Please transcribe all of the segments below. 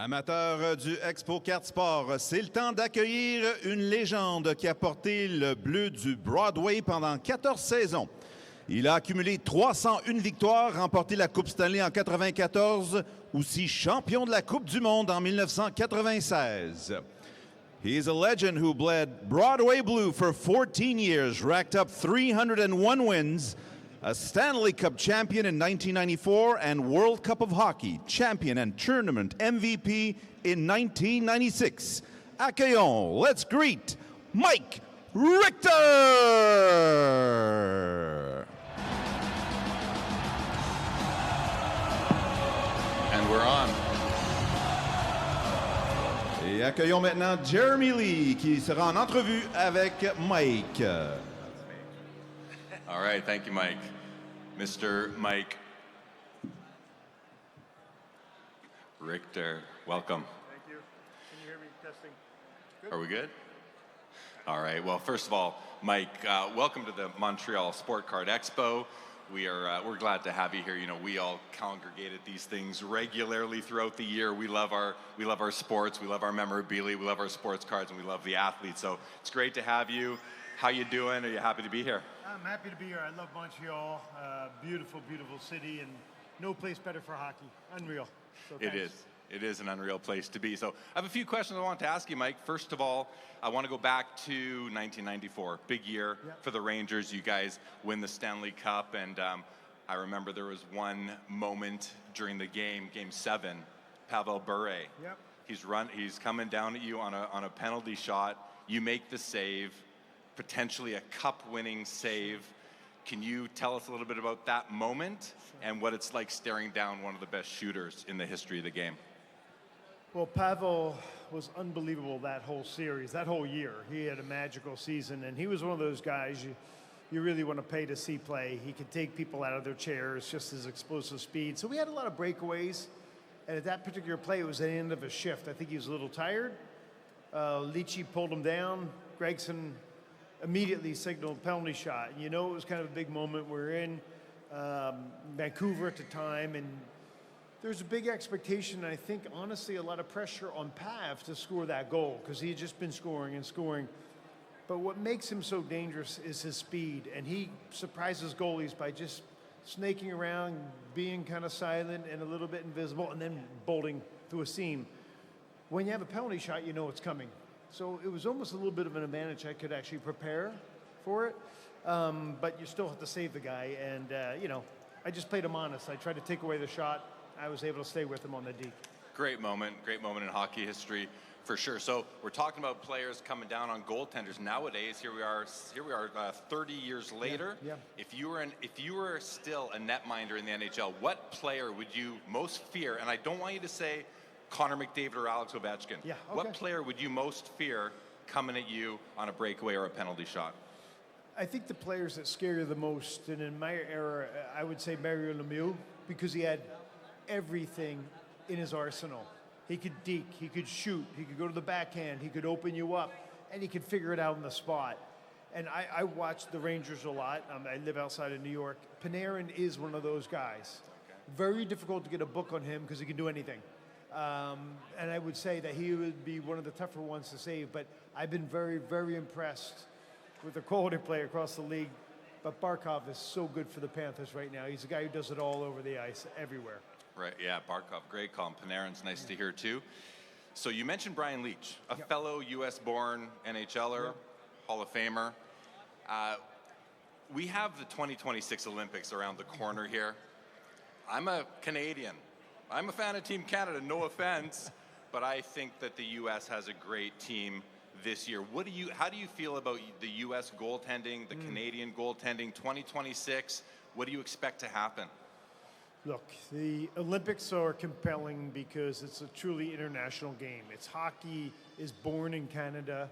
Amateurs du Expo Card Sport, c'est le temps d'accueillir une légende qui a porté le bleu du Broadway pendant 14 saisons. Il a accumulé 301 victoires, remporté la Coupe Stanley en 1994, aussi champion de la Coupe du Monde en 1996. He is a legend who bled Broadway blue for 14 years, racked up 301 wins, a Stanley Cup champion in 1994 and World Cup of Hockey champion and tournament MVP in 1996. Accueillons, let's greet Mike Richter! And we're on. Et accueillons maintenant Jeremy Lee qui sera en entrevue avec Mike. All right, thank you, Mike. Mr. Mike Richter, welcome. Thank you. Can you hear me? Testing. Good. Are we good? All right, well, first of all, Mike, welcome to the Montreal Sport Card Expo. We're glad to have you here. You know, we all congregate at these things regularly throughout the year. We love our sports, we love our memorabilia, we love our sports cards, and we love the athletes. So it's great to have you. How you doing? Are you happy to be here? I'm happy to be here. I love Montreal. Beautiful, beautiful city, and no place better for hockey. Unreal. So it is. It is an unreal place to be. So I have a few questions I want to ask you, Mike. First of all, I want to go back to 1994. Big year for the Rangers. You guys win the Stanley Cup, and I remember there was one moment during the game, Game 7, Pavel Bure. Yep. He's coming down at you on a penalty shot. You make the save, potentially a cup-winning save. Can you tell us a little bit about that moment and what it's like staring down one of the best shooters in the history of the game? Well, Pavel was unbelievable that whole series, that whole year. He had a magical season, and he was one of those guys you really want to pay to see play. He could take people out of their chairs, just his explosive speed. So we had a lot of breakaways, and at that particular play, it was the end of a shift. I think he was a little tired. Leachy pulled him down. Gregson immediately signaled penalty shot. And you know, it was kind of a big moment. We're in Vancouver at the time, and there's a big expectation, and I think, honestly, a lot of pressure on Pav to score that goal because he had just been scoring and scoring. But what makes him so dangerous is his speed, and he surprises goalies by just snaking around, being kind of silent and a little bit invisible, and then bolting through a seam. When you have a penalty shot, you know it's coming. So it was almost a little bit of an advantage. I could actually prepare for it, but you still have to save the guy. And, you know, I just played him honest. I tried to take away the shot. I was able to stay with him on the D. Great moment in hockey history for sure. So we're talking about players coming down on goaltenders nowadays. Here we are 30 years later. Yeah. If you were still a netminder in the NHL, what player would you most fear? And I don't want you to say Connor McDavid or Alex Ovechkin. Yeah, okay. What player would you most fear coming at you on a breakaway or a penalty shot? I think the players that scare you the most, and in my era, I would say Mario Lemieux, because he had everything in his arsenal. He could deke, he could shoot, he could go to the backhand, he could open you up, and he could figure it out on the spot. And I watched the Rangers a lot. I live outside of New York. Panarin is one of those guys. Okay. Very difficult to get a book on him because he can do anything. And I would say that he would be one of the tougher ones to save, but I've been very, very impressed with the quality player across the league. But Barkov is so good for the Panthers right now. He's a guy who does it all over the ice, everywhere. Right, yeah, Barkov, great call. Panarin's nice to hear too. So you mentioned Brian Leetch, a fellow US-born NHLer, Hall of Famer. We have the 2026 Olympics around the corner here. I'm a Canadian. I'm a fan of Team Canada, no offense, but I think that the U.S. has a great team this year. How do you feel about the U.S. goaltending, the Canadian goaltending, 2026? What do you expect to happen? Look, the Olympics are compelling because it's a truly international game. It's hockey is born in Canada.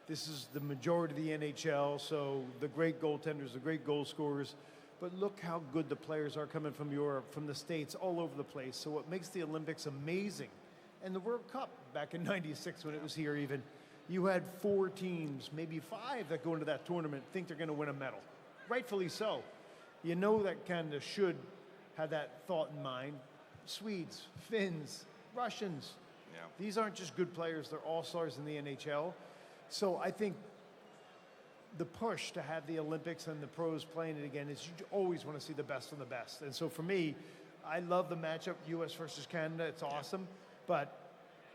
This is the majority of the NHL, so the great goaltenders, the great goal scorers. But look how good the players are coming from Europe, from the States, all over the place. So what makes the Olympics amazing, and the World Cup back in '96 when it was here even, you had 4 teams, maybe 5 that go into that tournament, think they're going to win a medal. Rightfully so. You know that Canada should have that thought in mind. Swedes, Finns, Russians, Yeah. These aren't just good players, they're all-stars in the NHL. So I think the push to have the Olympics and the pros playing it again is you always want to see the best of the best. And so for me, I love the matchup, U.S. versus Canada. It's awesome. But,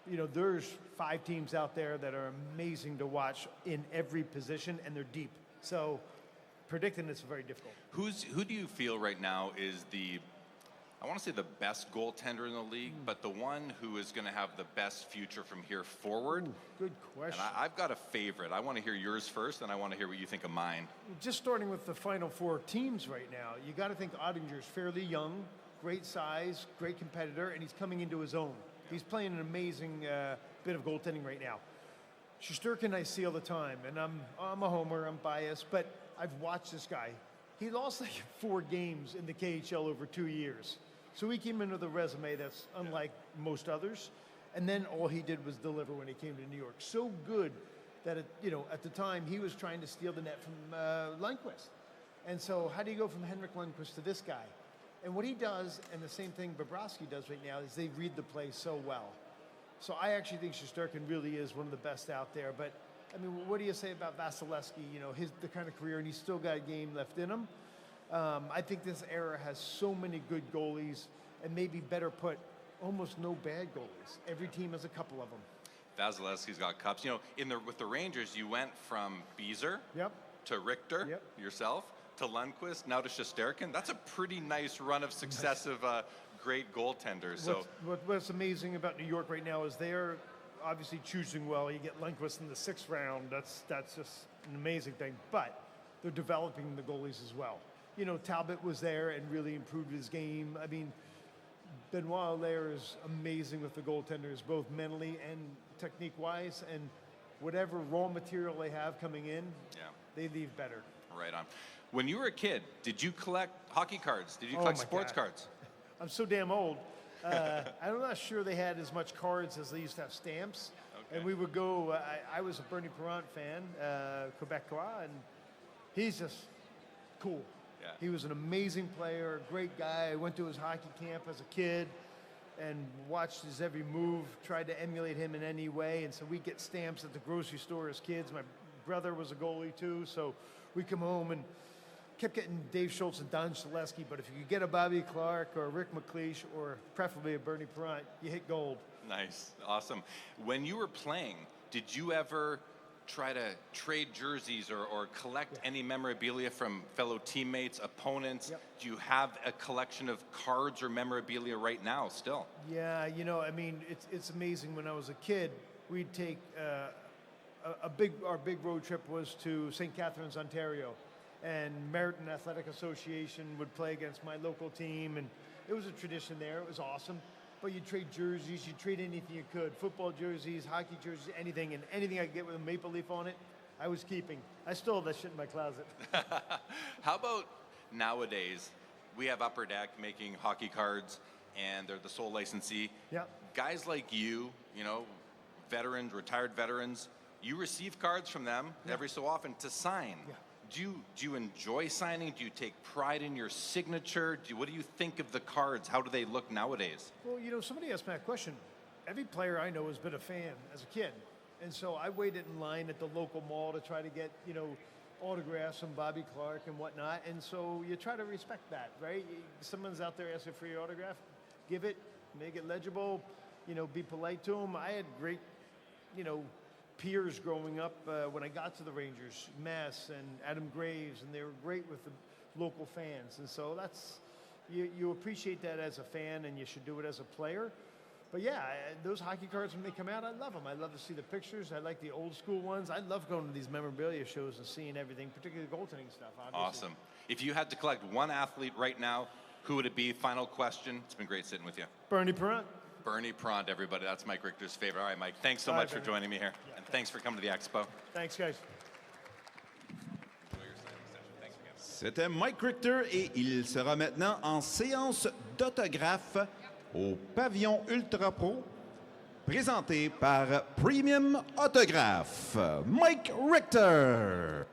you know, there's 5 teams out there that are amazing to watch in every position, and they're deep. So predicting it's very difficult. Who do you feel right now is I want to say the best goaltender in the league, but the one who is going to have the best future from here forward? Ooh, good question. And I've got a favorite. I want to hear yours first, and I want to hear what you think of mine. Just starting with the final 4 teams right now, you got to think Ottinger's fairly young, great size, great competitor, and he's coming into his own. He's playing an amazing bit of goaltending right now. Shesterkin I see all the time, and I'm a homer, I'm biased, but I've watched this guy. He lost like 4 games in the KHL over 2 years. So he came into the resume that's unlike most others, and then all he did was deliver when he came to New York. So good that at the time he was trying to steal the net from Lundqvist. And so how do you go from Henrik Lundqvist to this guy? And what he does, and the same thing Bobrovsky does right now, is they read the play so well. So I actually think Shesterkin really is one of the best out there. But I mean, what do you say about Vasilevsky? You know, the kind of career, and he's still got a game left in him. I think this era has so many good goalies, and maybe better put, almost no bad goalies. Every team has a couple of them. Vasilevsky's got cups. You know, with the Rangers, you went from Beezer to Richter, yourself, to Lundqvist, now to Shesterkin. That's a pretty nice run of successive great goaltenders. So what's amazing about New York right now is they're obviously choosing well. You get Lundqvist in the 6th round. That's just an amazing thing. But they're developing the goalies as well. You know, Talbot was there and really improved his game. I mean, Benoit Allaire is amazing with the goaltenders, both mentally and technique-wise. And whatever raw material they have coming in, they leave better. Right on. When you were a kid, did you collect hockey cards? Did you collect sports cards? I'm so damn old. I'm not sure they had as much cards as they used to have stamps. Okay. And we would go, I was a Bernie Parent fan, Quebecois, and he's just cool. Yeah. He was an amazing player, a great guy. I went to his hockey camp as a kid and watched his every move, tried to emulate him in any way. And so we get stamps at the grocery store as kids. My brother was a goalie too, so we come home and kept getting Dave Schultz and Don Shaleski, but if you could get a Bobby Clark or a Rick McLeish or preferably a Bernie Parent, you hit gold. Nice, awesome. When you were playing, did you ever try to trade jerseys or collect any memorabilia from fellow teammates, opponents? Do you have a collection of cards or memorabilia right now still? Yeah, you know, I mean, it's amazing. When I was a kid, we'd take our big road trip was to St. Catharines, Ontario. And Meriton Athletic Association would play against my local team, and it was a tradition there. It was awesome. But you'd trade jerseys, you'd trade anything you could. Football jerseys, hockey jerseys, anything. And anything I could get with a maple leaf on it, I was keeping. I still have that shit in my closet. How about nowadays? We have Upper Deck making hockey cards, and they're the sole licensee. Yeah. Guys like you know, veterans, retired veterans, you receive cards from them every so often to sign. Yeah. Do you enjoy signing? Do you take pride in your signature? What do you think of the cards? How do they look nowadays? Well, you know, somebody asked me that question. Every player I know has been a fan as a kid. And so I waited in line at the local mall to try to get, you know, autographs from Bobby Clark and whatnot. And so you try to respect that, right? Someone's out there asking for your autograph, give it, make it legible, you know, be polite to them. I had great, you know, peers growing up when I got to the Rangers, Mass and Adam Graves, and they were great with the local fans. And so that's, you appreciate that as a fan, and you should do it as a player. But yeah, those hockey cards, when they come out, I love them. I love to see the pictures. I like the old school ones. I love going to these memorabilia shows and seeing everything, particularly the goaltending stuff, obviously. Awesome. If you had to collect one athlete right now, who would it be? Final question. It's been great sitting with you. Bernie Parent. Bernie Parent, everybody. That's Mike Richter's favorite. All right, Mike, thanks so much for joining me here. And thanks for coming to the Expo. Thanks, guys. C'était Mike Richter et il sera maintenant en séance d'autographe au pavillon Ultra Pro, présenté par Premium Autographe. Mike Richter.